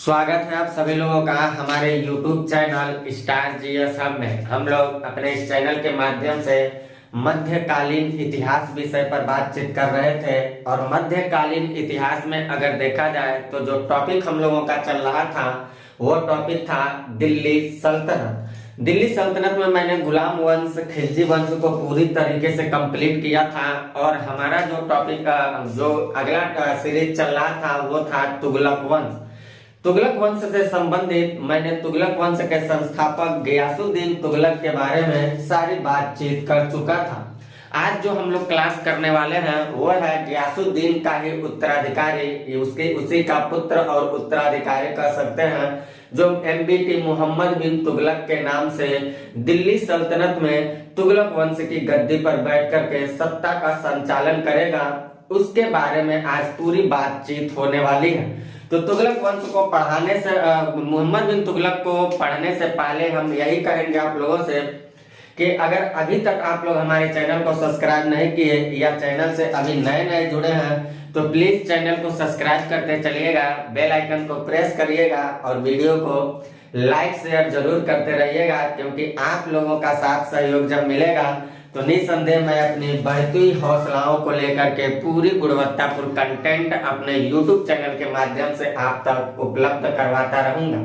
स्वागत है आप सभी लोगों का हमारे YouTube channel star GS hub में। हम लोग अपने इस चैनल के माध्यम से मध्यकालीन इतिहास विषय पर बातचीत कर रहे थे और मध्यकालीन इतिहास में अगर देखा जाए तो जो टॉपिक हम लोगों का चल रहा था वो टॉपिक था दिल्ली सल्तनत। दिल्ली सल्तनत में मैंने गुलाम वंश खिलजी वंश को पूरी तरीके से कंप्लीट किया था और हमारा जो टॉपिक जो अगला सीरीज चल रहा था वो था तुगलक वंश। तुगलक वंश से संबंधित मैंने तुगलक वंश के संस्थापक गियासुद्दीन तुगलक के बारे में सारी बातचीत कर चुका था। आज जो हम लोग क्लास करने वाले हैं वो है गियासुद्दीन का ही उत्तराधिकारी, उसके उसी का पुत्र और उत्तराधिकारी कह सकते हैं, जो MBT मोहम्मद बिन तुगलक के नाम से दिल्ली सल्तनत में तुगलक वंश की गद्दी पर बैठ करके सत्ता का संचालन करेगा। उसके बारे में आज पूरी बातचीत होने वाली है। तो तुगलक वंश को पढ़ाने से मोहम्मद बिन तुगलक को पढ़ने से पहले हम यही कहेंगे आप लोगों से कि अगर अभी तक आप लोग हमारे चैनल को सब्सक्राइब नहीं किए या चैनल से अभी नए नए जुड़े हैं तो प्लीज चैनल को सब्सक्राइब करते चलिएगा, बेल आइकन को प्रेस करिएगा और वीडियो को लाइक शेयर जरूर करते रहिएगा, क्योंकि आप लोगों का साथ सहयोग जब मिलेगा तो निसंदेह मैं अपनी बढ़ती हौसलाओं को लेकर के पूरी गुणवत्तापूर्ण कंटेंट अपने YouTube चैनल के माध्यम से आप तक उपलब्ध करवाता रहूंगा।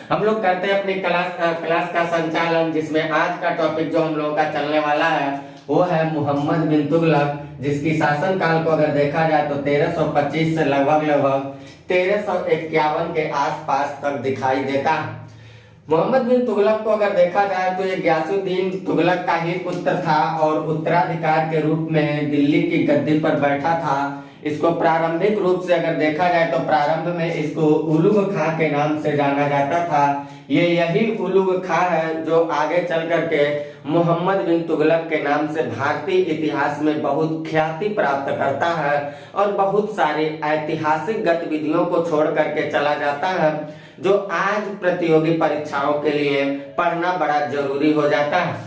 हम लोग करते हैं अपनी क्लास का संचालन, जिसमें आज का टॉपिक जो हम लोगों का चलने वाला है वो है मोहम्मद बिन तुगलक, जिसकी शासन काल को अगर देखा जाए तो 1325 से लगभग 1351 के आसपास तक दिखाई देता है। मोहम्मद बिन तुगलक को अगर देखा जाए तो ये गियासुद्दीन तुगलक का ही पुत्र था और उत्तराधिकार के रूप में दिल्ली की गद्दी पर बैठा था। इसको प्रारंभिक रूप से अगर देखा जाए तो प्रारंभ में इसको उलुग खां के नाम से जाना जाता था। ये यही उलुग खां है जो आगे चल करके मोहम्मद बिन तुगलक के नाम से भारतीय इतिहास में बहुत ख्याति प्राप्त करता है और बहुत सारी ऐतिहासिक गतिविधियों को छोड़ करके चला जाता है, जो आज प्रतियोगी परीक्षाओं के लिए पढ़ना बड़ा जरूरी हो जाता है।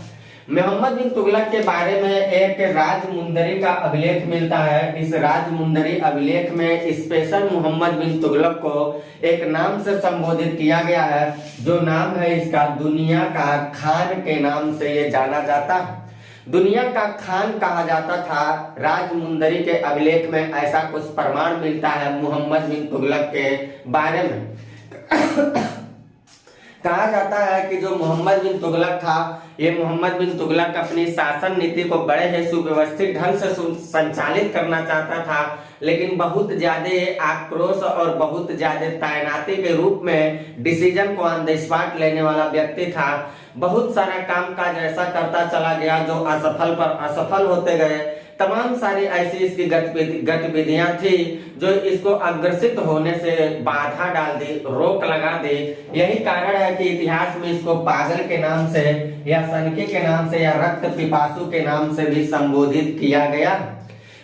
मोहम्मद बिन तुगलक के बारे में एक राजमुंदरी का अभिलेख मिलता है। इस राजमुंदरी अभिलेख में स्पेशल मोहम्मद बिन तुगलक को एक नाम से संबोधित किया गया है, जो नाम है इसका दुनिया का खान के नाम से ये जाना जाता है। दुनिया का खान कहा जाता था। राजमुंदरी के अभिलेख में ऐसा कुछ प्रमाण मिलता है मोहम्मद बिन तुगलक के बारे में। कहा जाता है कि जो मोहम्मद बिन तुगलक था, ये मोहम्मद बिन तुगलक अपनी शासन नीति को बड़े ही सुव्यवस्थित ढंग से संचालित करना चाहता था, लेकिन बहुत ज्यादा आक्रोश और बहुत ज्यादा तैनाती के रूप में डिसीजन को ऑन द स्पॉट लेने वाला व्यक्ति था। बहुत सारा काम काज ऐसा करता चला गया जो असफल पर असफल होते गए। तमाम सारी ऐसी इसकी गतिविधियां थी जो इसको अग्रसित होने से बाधा डाल दी, रोक लगा दी। यही कारण है कि इतिहास में इसको पागल के नाम से या सनकी के नाम से या रक्त पिपासु के नाम से भी संबोधित किया गया।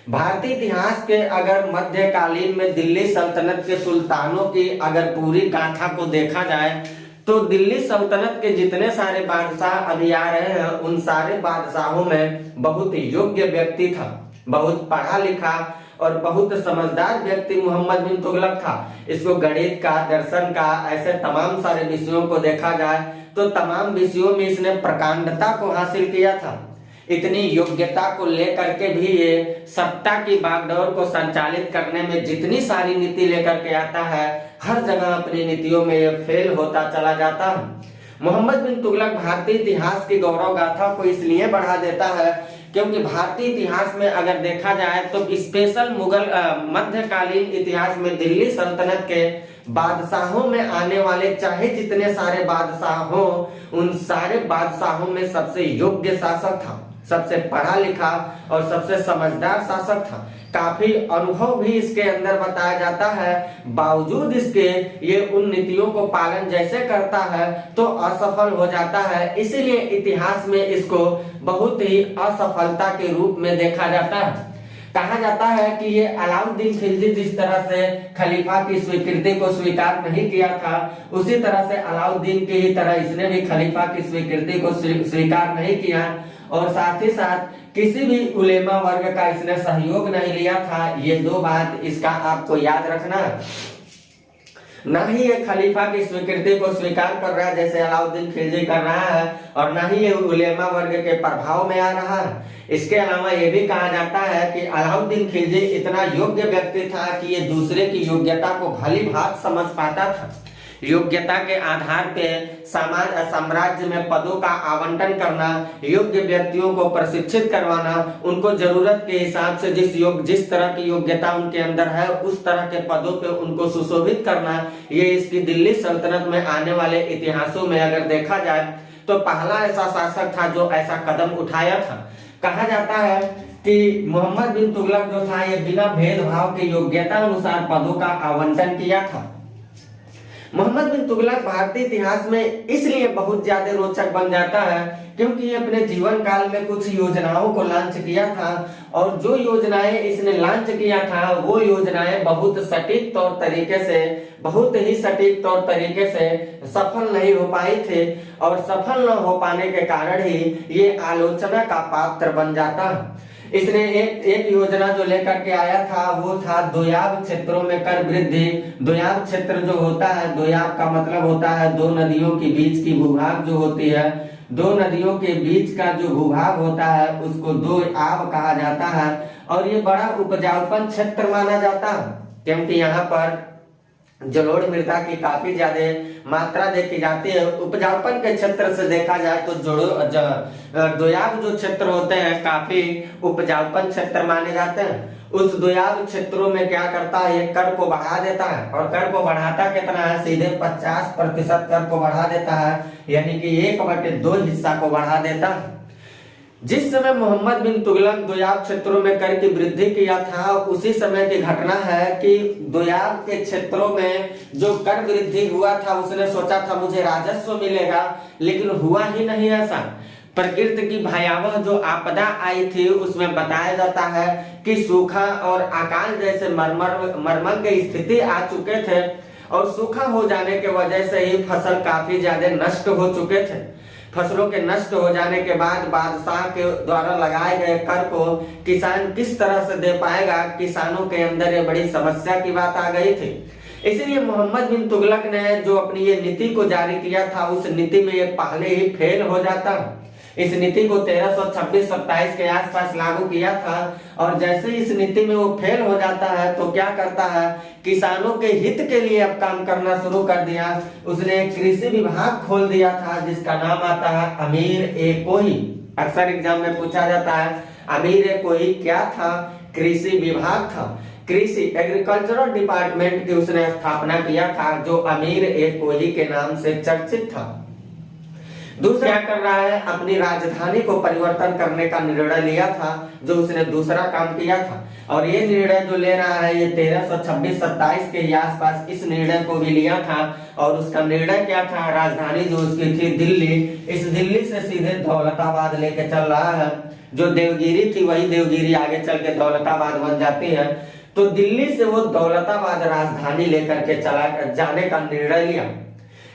भारतीय इतिहास के अगर मध्यकालीन में दिल्ली सल्तनत के सुल्तानों की अगर पूरी गाथा को देखा जाए तो दिल्ली सल्तनत के जितने सारे बादशाह अभी आ रहे हैं उन सारे बादशाहों में बहुत योग्य व्यक्ति था, बहुत पढ़ा लिखा और बहुत समझदार व्यक्ति मोहम्मद बिन तुगलक था। इसको गणित का, दर्शन का, ऐसे तमाम सारे विषयों को देखा जाए तो तमाम विषयों में इसने प्रकांडता को हासिल किया था। इतनी योग्यता को लेकर के भी ये सत्ता की बागडोर को संचालित करने में जितनी सारी नीति लेकर के आता है, हर जगह अपनी नीतियों में ये फेल होता चला जाता है। मोहम्मद बिन तुगलक भारतीय इतिहास की गौरव गाथा को इसलिए बढ़ा देता है क्योंकि भारतीय इतिहास में अगर देखा जाए तो स्पेशल मुगल मध्यकालीन इतिहास में दिल्ली सल्तनत के बादशाहों में आने वाले चाहे जितने सारे बादशाह हो, उन सारे बादशाहों में सबसे योग्य शासक था, सबसे पढ़ा लिखा और सबसे समझदार शासक था। काफी अनुभव भी इसके अंदर बताया जाता है। बावजूद इसके ये उन नीतियों को पालन जैसे करता है तो असफल हो जाता है। इसीलिए इतिहास में इसको बहुत ही असफलता के रूप में देखा जाता है। कहा जाता है कि ये अलाउद्दीन खिलजी जिस तरह से खलीफा की स्वीकृति को स्वीकार नहीं किया था, उसी तरह से अलाउद्दीन की ही तरह इसने भी खलीफा की स्वीकृति को स्वीकार नहीं किया और साथ ही साथ किसी भी उलेमा वर्ग का इसने सहयोग नहीं लिया था। ये दो बात इसका आपको याद रखना है। ना ही ये खलीफा की स्वीकृति को स्वीकार कर रहा है जैसे अलाउद्दीन खिलजी कर रहा है, और ना ही ये उलेमा वर्ग के प्रभाव में आ रहा है। इसके अलावा ये भी कहा जाता है कि अलाउद्दीन खिलजी इतना योग्य व्यक्ति था कि ये दूसरे की योग्यता को भली भांति समझ पाता था। योग्यता के आधार पे साम्राज्य में पदों का आवंटन करना, योग्य व्यक्तियों को प्रशिक्षित करवाना, उनको जरूरत के हिसाब से जिस तरह की योग्यता उनके अंदर है उस तरह के पदों पे उनको सुशोभित करना, ये इसकी दिल्ली सल्तनत में आने वाले इतिहासों में अगर देखा जाए तो पहला ऐसा शासक था जो ऐसा कदम उठाया था। कहा जाता है कि मोहम्मद बिन तुगलक जो था ये बिना भेदभाव के योग्यता अनुसार पदों का आवंटन किया था। मोहम्मद बिन तुगलक भारतीय इतिहास में इसलिए बहुत ज्यादा रोचक बन जाता है क्योंकि ये अपने जीवन काल में कुछ योजनाओं को लॉन्च किया था, और जो योजनाएं इसने लॉन्च किया था वो योजनाएं बहुत ही सटीक तौर तरीके से सफल नहीं हो पाई थे, और सफल न हो पाने के कारण ही ये आलोचना का पात्र बन जाता। इसने एक योजना जो लेकर के आया था वो था दोयाब क्षेत्रों में कर वृद्धि। दोयाब क्षेत्र जो होता है, दोयाब का मतलब होता है दो नदियों के बीच की भूभाग जो होती है, दो नदियों के बीच का जो भूभाग होता है उसको दोआब कहा जाता है, और ये बड़ा उपजाऊपन क्षेत्र माना जाता है क्योंकि यहाँ पर जलोढ़ मृदा की काफी ज्यादा मात्रा देखी जाती है। उपजाऊपन के क्षेत्र से देखा जाए तो दोयाब जो क्षेत्र होते हैं काफी उपजाऊपन क्षेत्र माने जाते हैं। उस दोयाब क्षेत्रों में क्या करता है, ये कर को बढ़ा देता है, और कर को बढ़ाता कितना है, सीधे 50% कर को बढ़ा देता है, यानी कि 1/2 हिस्सा को बढ़ा देता है। जिस समय मोहम्मद बिन तुगलक दोयाब क्षेत्रों में कर की वृद्धि किया था उसी समय की घटना है कि दोयाब के क्षेत्रों में जो कर वृद्धि हुआ था उसने सोचा था मुझे राजस्व मिलेगा, लेकिन हुआ ही नहीं ऐसा। प्रकृति की भयावह जो आपदा आई थी उसमें बताया जाता है कि सूखा और अकाल जैसे मरमर की स्थिति आ चुके थे, और सूखा हो जाने के वजह से ही फसल काफी ज्यादा नष्ट हो चुके थे। फसलों के नष्ट हो जाने के बाद बादशाह के द्वारा लगाए गए कर को किसान किस तरह से दे पाएगा, किसानों के अंदर ये बड़ी समस्या की बात आ गई थी। इसलिए मोहम्मद बिन तुगलक ने जो अपनी ये नीति को जारी किया था उस नीति में ये पहले ही फेल हो जाता। इस नीति को 1326-27 के आसपास लागू किया था, और जैसे इस नीति में वो फेल हो जाता है तो क्या करता है, किसानों के हित के लिए अब काम करना शुरू कर दिया। उसने कृषि विभाग खोल दिया था जिसका नाम आता है अमीर-ए-कोही। अक्सर एग्जाम में पूछा जाता है अमीर-ए-कोही क्या था, कृषि विभाग था। कृषि एग्रीकल्चरल डिपार्टमेंट की उसने स्थापना किया था जो अमीर-ए-कोही के नाम से चर्चित था। दूसरा क्या कर रहा है, अपनी राजधानी को परिवर्तन करने का निर्णय लिया था, जो उसने दूसरा काम किया था। और ये निर्णय जो ले रहा है ये 1326-27 के आसपास इस निर्णय को भी लिया था, और उसका निर्णय क्या था, राजधानी जो उसकी थी दिल्ली, इस दिल्ली से सीधे दौलताबाद लेके चल रहा है। जो देवगिरी थी वही देवगिरी आगे चल के दौलताबाद बन जाती है, तो दिल्ली से वो दौलताबाद राजधानी लेकर के चला जाने का निर्णय लिया,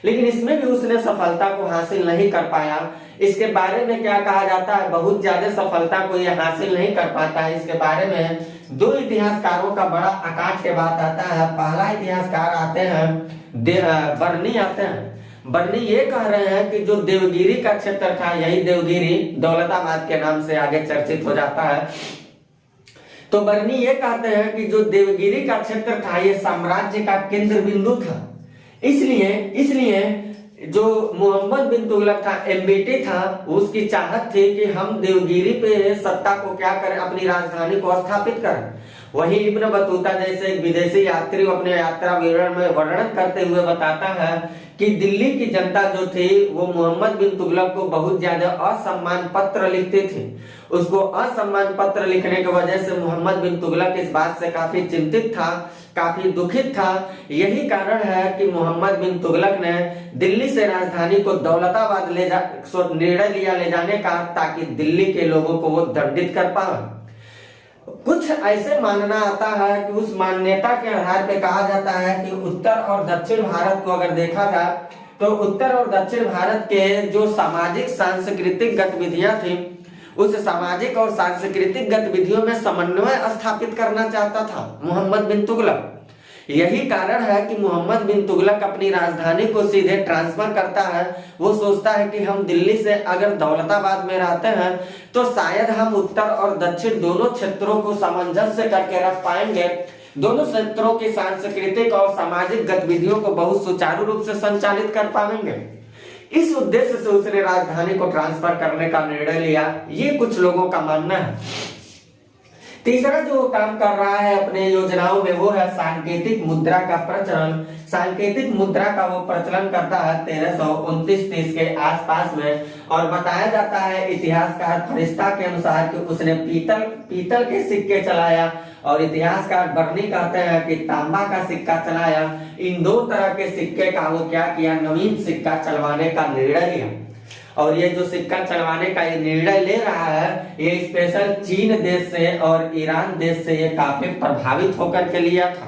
लेकिन इसमें भी उसने सफलता को हासिल नहीं कर पाया। इसके बारे में क्या कहा जाता है, बहुत ज्यादा सफलता को ये हासिल नहीं कर पाता है। इसके बारे में दो इतिहासकारों का बड़ा अकाट्य बात आता है। पहला इतिहासकार आते हैं बर्नी आते हैं। बर्नी ये कह रहे हैं कि जो देवगिरी का क्षेत्र था, यही देवगिरी दौलताबाद के नाम से आगे चर्चित हो जाता है। तो बर्नी ये कहते हैं कि जो देवगिरी का क्षेत्र था ये साम्राज्य का केंद्र बिंदु था। इसलिए जो मोहम्मद बिन तुगलक था, एमबीटी था, उसकी चाहत थी कि हम देवगिरी पे सत्ता को क्या करें, अपनी राजधानी को स्थापित करें। वही इब्न बतूता जैसे एक विदेशी यात्री अपने यात्रा विवरण में वर्णन करते हुए बताता है कि दिल्ली की जनता जो थी वो मोहम्मद बिन तुगलक को बहुत ज्यादा असम्मान पत्र लिखती थी। उसको असम्मान पत्र लिखने की वजह से मोहम्मद बिन तुगलक इस बात से काफी चिंतित था, काफी दुखित था। यही कारण है कि मोहम्मद बिन तुगलक ने दिल्ली से राजधानी को दौलताबाद निर्णय लिया ले जाने का, ताकि दिल्ली के लोगों को वो दंडित कर पाए। कुछ ऐसे मानना आता है कि उस मान्यता के आधार पे कहा जाता है कि उत्तर और दक्षिण भारत को अगर देखा जाए तो उत्तर और दक्षिण भारत के जो सामाजिक सांस्कृतिक गतिविधियां थी, उस सामाजिक और सांस्कृतिक गतिविधियों में समन्वय स्थापित करना चाहता था मोहम्मद बिन तुगलक। यही कारण है कि मोहम्मद बिन तुगलक अपनी राजधानी को सीधे ट्रांसफर करता है। वो सोचता है कि हम दिल्ली से अगर दौलताबाद में रहते हैं तो शायद हम उत्तर और दक्षिण दोनों क्षेत्रों को सामंजस्य करके रख पाएंगे, दोनों क्षेत्रों की सांस्कृतिक और सामाजिक गतिविधियों को बहुत सुचारू रूप से संचालित कर पाएंगे। इस उद्देश्य से उसने राजधानी को ट्रांसफर करने का निर्णय लिया, ये कुछ लोगों का मानना है। तीसरा जो काम कर रहा है अपने योजनाओं में वो है सांकेतिक मुद्रा का प्रचलन। सांकेतिक मुद्रा का वो प्रचलन करता है 1329-30 के आसपास में, और बताया जाता है इतिहासकार फरिश्ता के अनुसार कि उसने पीतल के सिक्के चलाया, और इतिहासकार बर्नी कहते हैं कि तांबा का सिक्का चलाया। इन दो तरह के सिक्के का वो क्या किया, नवीन सिक्का चलवाने का निर्णय लिया। और ये जो सिक्का चलवाने का ये निर्णय ले रहा है, ये स्पेशल चीन देश से और ईरान देश से ये काफी प्रभावित होकर के लिया था।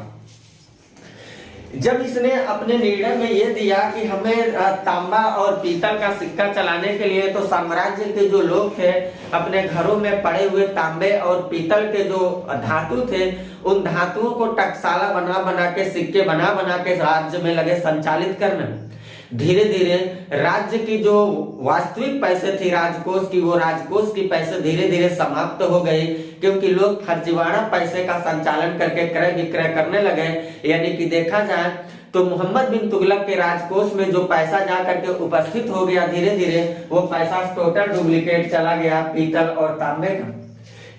जब इसने अपने निर्णय में ये दिया कि हमें तांबा और पीतल का सिक्का चलाने के लिए, तो साम्राज्य के जो लोग थे अपने घरों में पड़े हुए तांबे और पीतल के जो धातु थे, उन धातुओं को टकसाला बना बना के, सिक्के बना बना के राज्य में लगे संचालित करने। धीरे धीरे राज्य की जो वास्तविक पैसे थी राजकोष की, वो राजकोष की पैसे धीरे धीरे समाप्त हो गई, क्योंकि लोग फर्जीवाड़ा पैसे का संचालन करके क्रय विक्रय करने लगे। यानी कि देखा जाए तो मोहम्मद बिन तुगलक के राजकोष में जो पैसा जा करके उपस्थित हो गया, धीरे धीरे वो पैसा टोटल डुप्लीकेट चला गया पीतल और तांबे का।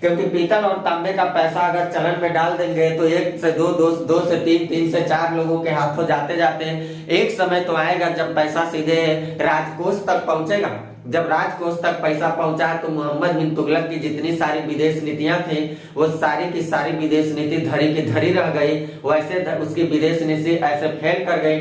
क्योंकि पीतल और तांबे का पैसा अगर चलन में डाल देंगे तो 1 से 2, 2 से 3, 3 से 4 लोगों के हाथों जाते जाते एक समय तो आएगा जब पैसा सीधे राजकोष तक पहुंचेगा। जब राजकोष तक पैसा पहुंचा तो मोहम्मद बिन तुगलक की जितनी सारी विदेश नीतियां थी, वो सारी की सारी विदेश नीति धरी की धरी रह गई। वैसे उसकी विदेश नीति ऐसे फेल कर गई,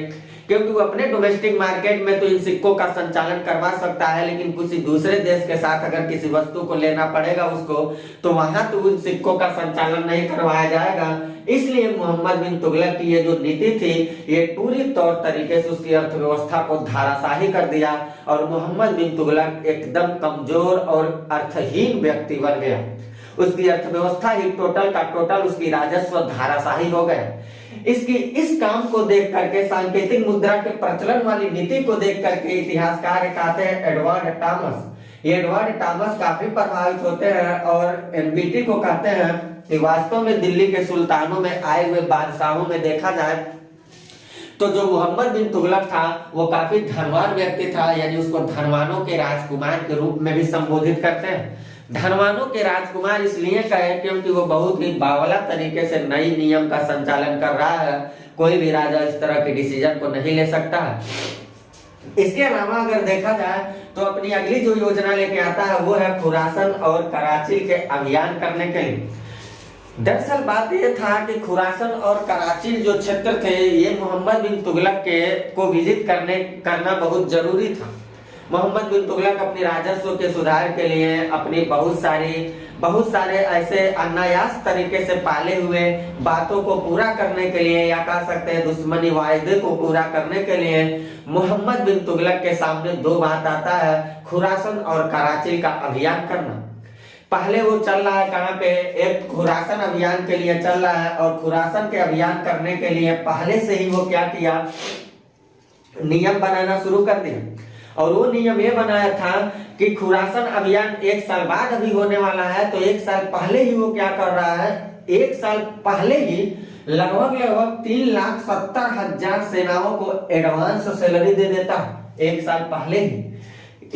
क्योंकि वो अपने डोमेस्टिक मार्केट में तो इन सिक्कों का संचालन करवा सकता है, लेकिन किसी दूसरे देश के साथ अगर किसी वस्तु को लेना पड़ेगा उसको, तो वहां तो उन सिक्कों का संचालन नहीं करवाया जाएगा। इसलिए मोहम्मद बिन तुगलक की ये जो नीति थी, ये पूरी तौर तरीके से उसकी अर्थव्यवस्था को धाराशाही कर दिया, और मोहम्मद बिन तुगलक एकदम कमजोर और अर्थहीन व्यक्ति बन गया। उसकी अर्थव्यवस्था ही टोटल का टोटल, उसकी राजस्व धाराशाही हो गया। इस काम को देख करके, सांकेतिक मुद्रा के प्रचलन वाली नीति को देख करके इतिहासकार कहते हैं एडवर्ड टॉमस। ये एडवर्ड टॉमस काफी प्रभावित होते हैं और एनबीटी को कहते हैं कि वास्तव में दिल्ली के सुल्तानों में आए हुए बादशाहों में देखा जाए तो जो मोहम्मद बिन तुगलक था वो काफी धनवान व्यक्ति था, यानी उसको धनवानों के राजकुमार के रूप में भी संबोधित करते हैं। धनवानों के राजकुमार इसलिए कहे क्योंकि वो बहुत ही बावला तरीके से नई नियम का संचालन कर रहा है। कोई भी राजा इस तरह के डिसीजन को नहीं ले सकता है। इसके अलावा अगर देखा जाए तो अपनी अगली जो योजना लेके आता है वो है खुरासन और कराची के अभियान करने के लिए। दरअसल बात यह था कि खुरासन और कराची जो क्षेत्र थे, ये मोहम्मद बिन तुगलक को विजिट करना बहुत जरूरी था। मोहम्मद बिन तुगलक अपनी राजस्व के सुधार के लिए अपनी बहुत सारे ऐसे अनायास तरीके से पाले हुए बातों को पूरा करने के लिए, या कह सकते हैं दुश्मनी वायदे को पूरा करने के लिए, मोहम्मद बिन तुगलक के सामने 2 बात आता है, खुरासन और कराची का अभियान करना। पहले वो चल रहा है कहाँ पे, एक खुरासन अभियान के लिए चल रहा है, और खुरासन के अभियान करने के लिए पहले से ही वो क्या किया, नियम बनाना शुरू कर दिया। और वो नियम ये बनाया था कि खुरासन अभियान 1 साल बाद अभी होने वाला है, तो 1 साल पहले ही वो क्या कर रहा है, 1 साल पहले ही लगभग 3,70,000 सेनाओं को एडवांस सैलरी दे देता है। 1 साल पहले ही,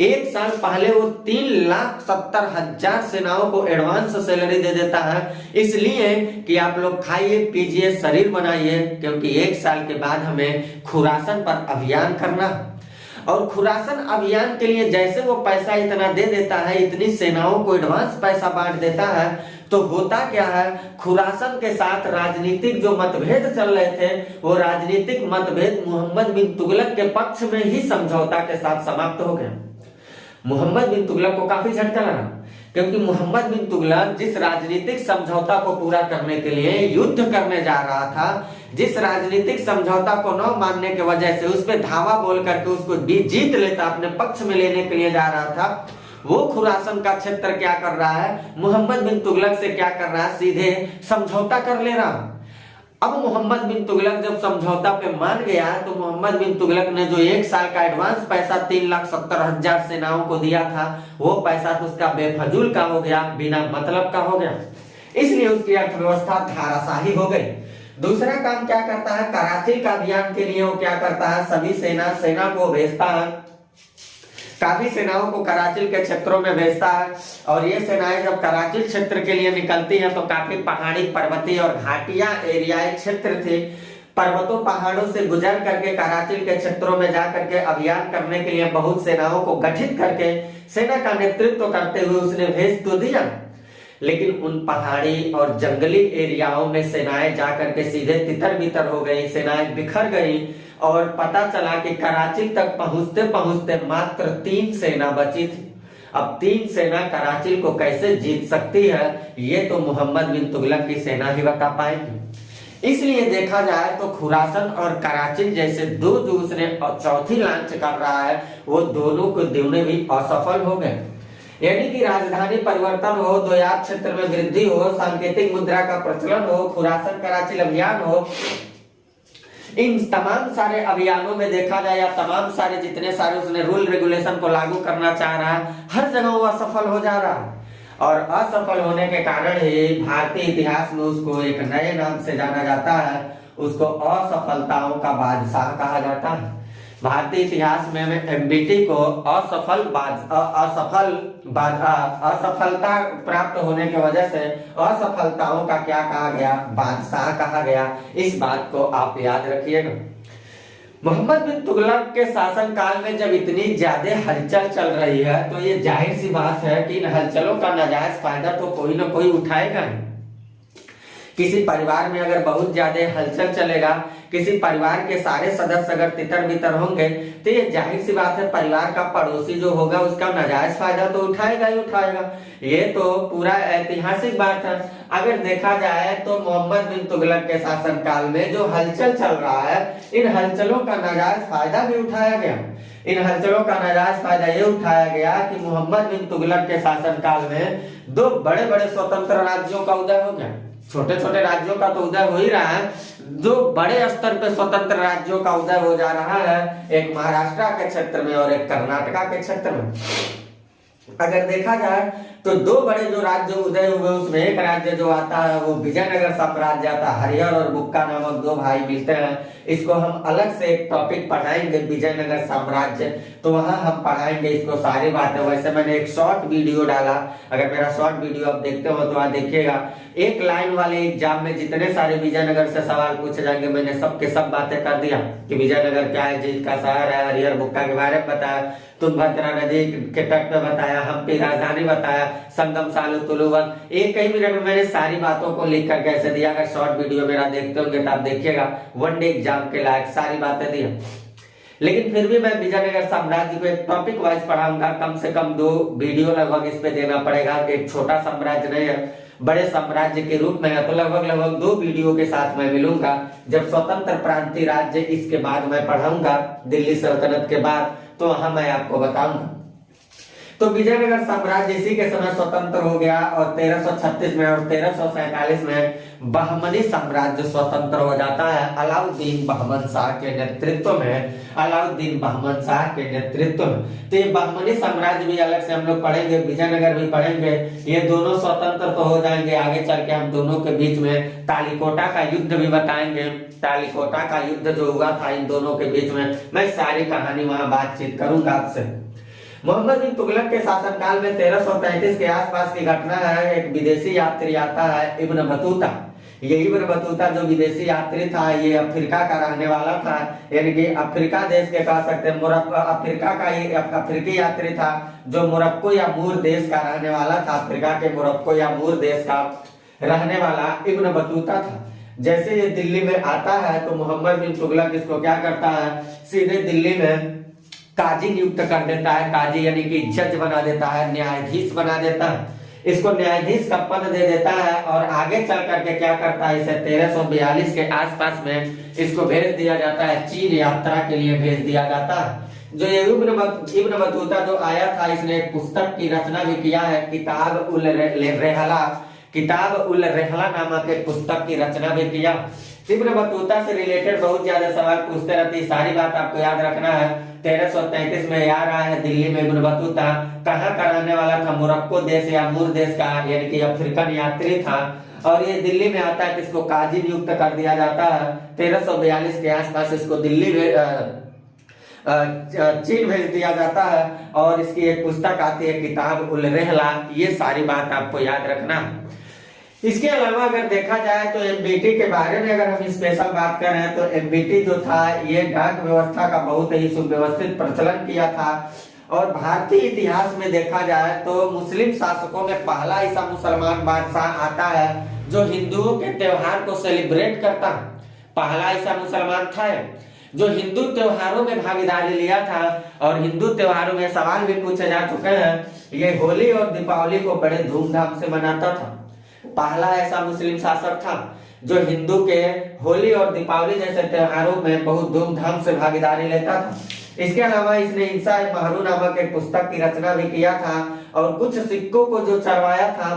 1 साल पहले वो 3,70,000 सेनाओं को एडवांस सैलरी दे देता है, इसलिए कि आप लोग खाइए पीजिए शरीर बनाइए, क्योंकि 1 साल के बाद हमें खुरासन पर अभियान करना। और खुरासन अभियान के लिए जैसे वो पैसा इतना दे देता है, इतनी सेनाओं को एडवांस पैसा बांट देता है, तो होता क्या है, खुरासन के साथ राजनीतिक जो मतभेद चल रहे थे, वो राजनीतिक मतभेद मोहम्मद बिन तुगलक के पक्ष में ही समझौता के साथ समाप्त हो गए। मोहम्मद बिन तुगलक को काफी झटका लगा, क्योंकि मोहम्मद बिन तुगलक जिस राजनीतिक समझौता को पूरा करने के लिए युद्ध करने जा रहा था, जिस राजनीतिक समझौता को न मानने की वजह से उस पर धावा बोल करके उसको जीत लेता, अपने पक्ष में लेने के लिए जा रहा था, वो खुरासन का क्षेत्र क्या कर रहा है, मोहम्मद बिन तुगलक से क्या कर रहा है, सीधे समझौता कर ले रहा। अब मोहम्मद बिन तुगलक जब समझौता पे मान गया तो मोहम्मद बिन तुगलक ने जो 1 साल का एडवांस पैसा 3,70,000 सेनाओं को दिया था, वो पैसा तो उसका बेफजूल का हो गया, बिना मतलब का हो गया, इसलिए उसकी अर्थव्यवस्था धाराशाही हो गई। दूसरा काम क्या करता है, कराची का अभियान के लिए वो क्या करता है, सभी सेना को भेजता है, काफी सेनाओं को कराची के क्षेत्रों में भेजता है। और ये सेनाएं जब कराची क्षेत्र के लिए निकलती हैं तो काफी पहाड़ी, पर्वतीय और घाटिया एरियाई क्षेत्र थे। पर्वतों पहाड़ों से गुजर करके कराची के क्षेत्रों में जाकर के अभियान करने के लिए बहुत सेनाओं को गठित करके सेना का नेतृत्व करते हुए उसने भेज तो दिया, लेकिन उन पहाड़ी और जंगली एरियाओं में सेनाएं जाकर के सीधे तितर बितर हो गई, सेनाएं बिखर गई और पता चला कि कराची तक पहुंचते पहुंचते मात्र 3 सेना बची थी। अब 3 सेना कराची को कैसे जीत सकती है, ये तो मोहम्मद बिन तुगलक की सेना ही बता पाएगी। इसलिए देखा जाए तो खुरासन और कराची जैसे दो जो उसने चौथी लॉन्च कर रहा है, वो दोनों को दोनों भी असफल हो गए। यानी कि राजधानी परिवर्तन हो, दोयाब क्षेत्र में वृद्धि हो, सांकेतिक मुद्रा का प्रचलन हो, खुरासन कराची अभियान हो, इन तमाम सारे अभियानों में देखा जाए या तमाम सारे जितने सारे उसने रूल रेगुलेशन को लागू करना चाह रहा है, हर जगह वो असफल हो जा रहा है। और असफल होने के कारण ही भारतीय इतिहास में उसको एक नए नाम से जाना जाता है, उसको असफलताओं का बादशाह कहा जाता है। भारतीय इतिहास में एमबीटी को असफलता प्राप्त होने की वजह से असफलताओं का क्या कहा गया, बादशाह कहा गया। इस बात को आप याद रखिएगा। मोहम्मद बिन तुगलक के शासनकाल में जब इतनी ज्यादा हलचल चल रही है तो ये जाहिर सी बात है कि इन हलचलों का नाजायज फायदा तो कोई ना कोई उठाएगा। किसी परिवार में अगर बहुत ज्यादा हलचल चलेगा, किसी परिवार के सारे सदस्य अगर तितर बितर होंगे, तो ये जाहिर सी बात है परिवार का पड़ोसी जो होगा उसका नाजायज फायदा तो उठाएगा ही उठाएगा। ये तो पूरा ऐतिहासिक बात है। अगर देखा जाए तो मोहम्मद बिन तुगलक के शासनकाल में जो हलचल चल रहा है, इन हलचलों का नाजायज फायदा भी उठाया गया। इन हलचलों का नाजायज फायदा ये उठाया गया कि मोहम्मद बिन तुगलक के शासनकाल में 2 बड़े बड़े स्वतंत्र राज्यों का उदय हो गया। छोटे छोटे राज्यों का तो उदय हो ही रहा है, जो बड़े स्तर पे स्वतंत्र राज्यों का उदय हो जा रहा है, एक महाराष्ट्र के क्षेत्र में और एक कर्नाटका के क्षेत्र में। अगर देखा जाए तो 2 बड़े जो राज्य उदय हुए उसमें एक राज्य जो आता है वो विजयनगर साम्राज्य आता है। हरिहर और बुक्का नामक 2 भाई मिलते हैं। इसको हम अलग से एक टॉपिक पढ़ाएंगे, विजयनगर साम्राज्य, तो वहां हम पढ़ाएंगे इसको सारी बातें। वैसे मैंने एक शॉर्ट वीडियो डाला, अगर मेरा शॉर्ट वीडियो आप देखते हो तो वहां देखिएगा। एक लाइन वाले एग्जाम में जितने सारे विजयनगर से सवाल पूछे जाएंगे, मैंने सबके सब बातें कर दिया कि विजयनगर क्या है, जीत का शहर है, हरिहर बुक्का के बारे में बताया, तुंगभद्रा नदी के तट पे बताया, हम्पी राजधानी बताया, संगम सालू तुलुवन, एक कई मिनट में मैंने सारी बातों को लिख कर कैसे दिया। अगर शॉर्ट वीडियो मेरा देखते होंगे तो आप देखिएगा, 1 डे एग्जाम के लायक सारी बातें दी। लेकिन फिर भी मैं विजयनगर साम्राज्य को एक टॉपिक वाइज पढ़ाऊंगा, कम से कम 2 वीडियो लगभग इस पे देना पड़ेगा। एक छोटा साम्राज्य नहीं है, बड़े साम्राज्य के रूप में है, तो लगभग 2 वीडियो के साथ मैं मिलूंगा। जब स्वतंत्र प्रांतीय राज्य इसके बाद मैं पढ़ाऊंगा, दिल्ली सल्तनत के बाद, तो वहां मैं आपको बताऊंगा। तो विजयनगर साम्राज्य इसी के समय स्वतंत्र हो गया और 1336 में और 1347 में बहमनी साम्राज्य स्वतंत्र हो जाता है अलाउद्दीन बहमन शाह के नेतृत्व में। अलाउद्दीन बहमन शाह के नेतृत्व में तो ये बहमनी साम्राज्य भी अलग से हम लोग पढ़ेंगे, विजयनगर भी पढ़ेंगे। ये दोनों स्वतंत्र तो हो जाएंगे, आगे चल के हम दोनों के बीच में तालिकोटा का युद्ध भी बताएंगे। तालिकोटा का युद्ध जो हुआ था इन दोनों के बीच में, मैं सारी कहानी वहां बातचीत करूंगा आपसे। मोहम्मद बिन तुगलक के शासनकाल में 1333 के आसपास की घटना है। एक विदेशी यात्री आता है, इब्न बतूता। ये इब्न बतूता जो विदेशी यात्री था, ये अफ्रीका का रहने वाला था, यानी कि अफ्रीका देश के कह सकते हैं, अफ्रीका का ये अफ्रीकी यात्री था जो मोरक्को या मूर देश का रहने वाला था। अफ्रीका के मोरक्को या मूर देश का रहने वाला इब्न बतूता था। जैसे ये दिल्ली में आता है तो मोहम्मद बिन तुगलक इसको क्या करता है, सीधे दिल्ली में काजी नियुक्त कर देता है। काजी यानी कि जज बना देता है, न्यायाधीश बना देता है। इसको न्यायाधीश का पद दे देता है और आगे चल करके क्या करता है, इसे 1342 के आसपास में इसको भेज दिया जाता है, चीन यात्रा के लिए भेज दिया जाता है। जो ये इब्न बतूता जो आया था, इसने एक पुस्तक की रचना भी किया है, किताब उल रेहला नामक एक पुस्तक की रचना भी किया। इब्न बतूता से रिलेटेड बहुत ज्यादा सवाल पूछते रहते हैं, सारी बात आपको याद रखना है। 1333 में आ रहा है दिल्ली में इब्न बतूता, कहाँ का रहने वाला था, मोरक्को देश या मूर देश का, यानी कि अफ्रीकन यात्री था। और ये दिल्ली में आता है, किसको काजी नियुक्त कर दिया जाता है। 1342 के आसपास इसको दिल्ली में चीन भेज दिया जाता है। और इसकी एक पुस्तक आती है किताब उल रहला, ये सारी बात आपको याद रखना। इसके अलावा अगर देखा जाए तो एमबीटी के बारे में अगर हम स्पेशल बात करें तो एमबीटी जो था ये डाक व्यवस्था का बहुत ही सुव्यवस्थित प्रचलन किया था। और भारतीय इतिहास में देखा जाए तो मुस्लिम शासकों में पहला ऐसा मुसलमान बादशाह आता है जो हिंदुओं के त्योहार को सेलिब्रेट करता। पहला ऐसा मुसलमान था जो हिंदू त्योहारों में भागीदारी लिया था। और हिंदू त्योहारों में सवाल भी पूछे जा चुके हैं, ये होली और दीपावली को बड़े धूमधाम से मनाता था। पहला ऐसा मुस्लिम शासक था जो हिंदू के होली और दीपावली जैसे त्योहारों में बहुत धूमधाम से भागीदारी लेता था। इसके अलावा इसने इंसा महरू नामक एक पुस्तक की रचना भी किया था। और कुछ सिक्कों को जो चढ़वाया था,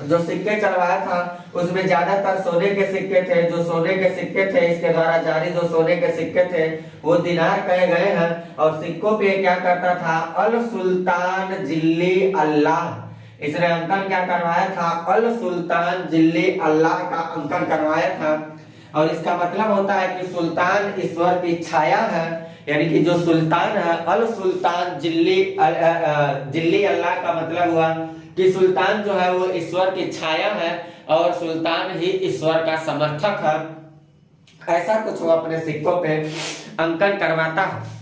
जो सिक्के चढ़वाया था उसमें ज्यादातर सोने के सिक्के थे। जो सोने के सिक्के थे इसके द्वारा जारी जो सोने के सिक्के थे वो दिनार कहे गए हैं। और सिक्कों पे क्या करता था, अल सुल्तान जिल्ली अल्लाह, इसने अंकन क्या करवाया था, अल सुल्तान जिल्ली अल्लाह का अंकन करवाया था। और इसका मतलब होता है कि सुल्तान ईश्वर की छाया है, यानी कि जो सुल्तान है अल सुल्तान जिल्ली अल्लाह का मतलब हुआ कि सुल्तान जो है वो ईश्वर की छाया है और सुल्तान ही ईश्वर का समर्थक है। ऐसा कुछ वो अपने सिक्कों पे अंकन करवाता है।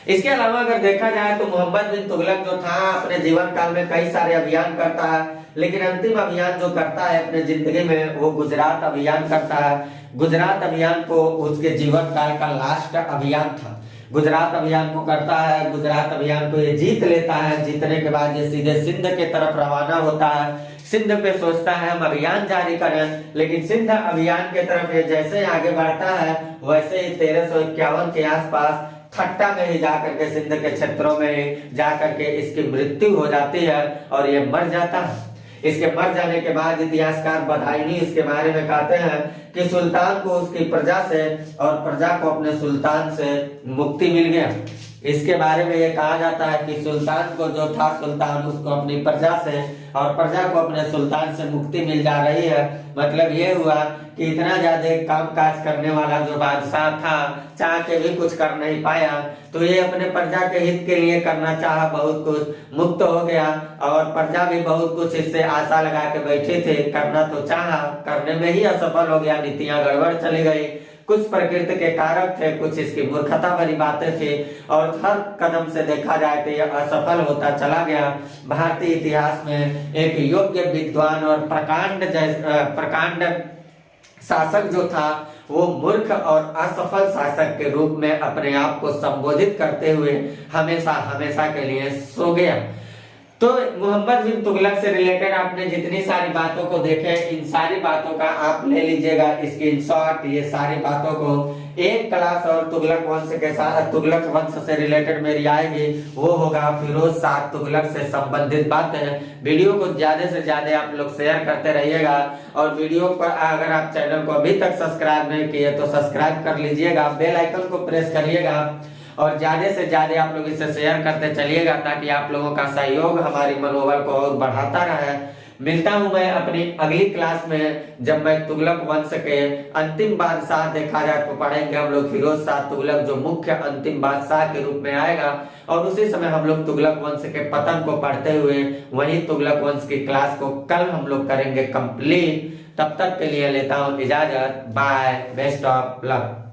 इसके अलावा अगर देखा जाए तो मोहम्मद बिन तुगलक जो था अपने जीवन काल में कई सारे अभियान करता है, लेकिन अंतिम अभियान जो करता है अपने जिंदगी में वो गुजरात अभियान करता है। गुजरात अभियान को उसके जीवन काल का लास्ट अभियान था। गुजरात अभियान को करता है, गुजरात अभियान को ये जीत लेता है। जीतने के बाद ये सीधे सिंध के तरफ रवाना होता है। सिंध पे सोचता है हम अभियान जारी करें, लेकिन सिंध अभियान के तरफ ये जैसे आगे बढ़ता है वैसे ही 1351 के आसपास खट्टा में ही जाकर के सिंध के क्षेत्रों में जाकर के इसकी मृत्यु हो जाती है और ये मर जाता है। इसके मर जाने के बाद इतिहासकार बदायूनी इसके बारे में कहते हैं कि सुल्तान को उसकी प्रजा से और प्रजा को अपने सुल्तान से मुक्ति मिल गया। इसके बारे में ये कहा जाता है कि सुल्तान को जो था सुल्तान उसको अपनी प्रजा से और प्रजा को अपने सुल्तान से मुक्ति मिल जा रही है। मतलब ये हुआ कि इतना ज्यादा काम काज करने वाला जो बादशाह था चाह के भी कुछ कर नहीं पाया, तो ये अपने प्रजा के हित के लिए करना चाहा, बहुत कुछ मुक्त हो गया। और प्रजा भी बहुत कुछ इससे आशा लगा के बैठे थे, करना तो चाहा, करने में ही असफल हो गया, नीतियां गड़बड़ चली गई। कुछ प्रकृति के कारक थे, कुछ इसकी मूर्खता भरी बातें थी और हर कदम से देखा जाए तो यह असफल होता चला गया। भारतीय इतिहास में एक योग्य विद्वान और प्रकांड शासक जो था वो मूर्ख और असफल शासक के रूप में अपने आप को संबोधित करते हुए हमेशा हमेशा के लिए सो गया। तो मोहम्मद बिन तुगलक से रिलेटेड आपने जितनी सारी बातों को देखे, इन सारी बातों का आप ले लीजिएगा स्क्रीनशॉट। ये सारी बातों को एक क्लास और तुगलक वंश के साथ, तुगलक वंश से रिलेटेड मेरी आएगी, वो होगा फिरोज शाह तुगलक से संबंधित बातें। वीडियो को ज्यादा से ज्यादा आप लोग शेयर करते रहिएगा और वीडियो पर अगर आप चैनल को अभी तक सब्सक्राइब नहीं किए तो सब्सक्राइब कर लीजिएगा, बेल आइकन को प्रेस करिएगा और ज्यादा से ज्यादा आप लोग इसे शेयर करते चलिएगा ताकि आप लोगों का सहयोग हमारी मनोबल को और बढ़ाता रहे। मिलता हूं मैं अपनी अगली क्लास में, जब मैं तुगलक वंश के अंतिम बादशाह देखा जाए तो पढ़ेंगे हम लोग फिरोज शाह तुगलक जो मुख्य अंतिम बादशाह के रूप में आएगा। और उसी समय हम लोग तुगलक वंश के पतन को पढ़ते हुए वही तुगलक वंश की क्लास को कल हम लोग करेंगे कंप्लीट। तब तक के लिए लेता हूं इजाजत, बाय, बेस्ट ऑफ लक।